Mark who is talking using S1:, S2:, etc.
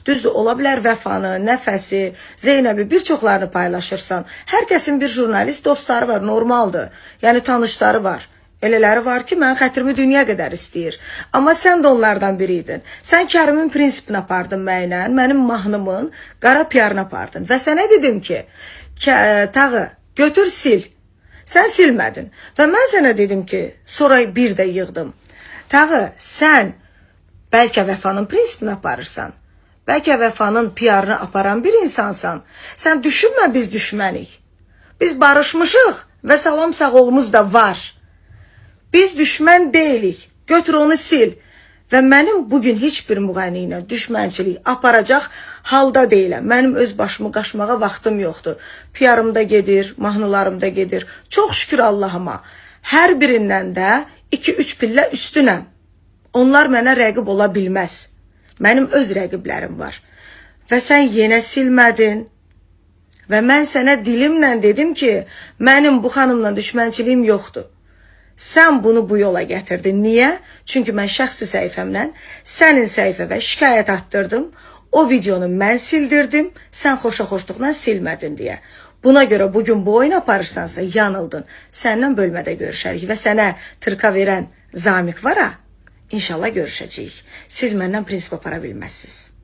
S1: Düzdür, ola bilər Vəfanı, Nəfəsi, Zeynəbi, bir çoxlarını paylaşırsan. Hər kəsin bir jurnalist dostları var, normaldır. Yəni tanışları var. Elələri var ki, mən xətrimi dünya qədər istəyir. Amma sən də onlardan biri idin. Sən Kərimin prinsipini apardın mənlə, mənim mahnımın qara piyarını apardın. Və sənə dedim ki, Tağı, götür sil. Sən silmədin. Və mən sənə dedim ki, sonra bir də yığdım. Tağı, sən bəlkə Vəfanın prinsipini aparırsan. Bəlkə Vəfanın piyarını aparan bir insansan. Sən düşünmə biz düşmənik. Biz barışmışıq və salam sağolumuz da var. Biz düşmən deyilik. Götür onu sil. Və mənim bugün heç bir müğənni ilə düşmənçilik aparacaq halda deyiləm. Mənim öz başımı qaşmağa vaxtım yoxdur. Piyarımda gedir, mahnılarımda gedir. Çox şükür Allahıma. Hər birindən də 2-3 pillə üstünəm. Onlar mənə rəqib ola bilməz. Mənim öz rəqiblərim var. Və sən yenə silmədin. Və mən sənə dilimlə dedim ki, mənim bu xanımla düşmənçiliyim yoxdur. Sən bunu bu yola gətirdin. Niyə? Çünki mən şəxsi səhifəmdən sənin səhifəvə şikayət attırdım. O videonu mən sildirdim. Sən xoşa-xoşluqla silmədin deyə. Buna görə bugün bu oyun aparırsansa yanıldın. Səndən bölmədə görüşərik və sənə tırka verən Zamik var ha, İnşallah görüşəcəyik. Siz məndən prinsip apara bilməzsiniz.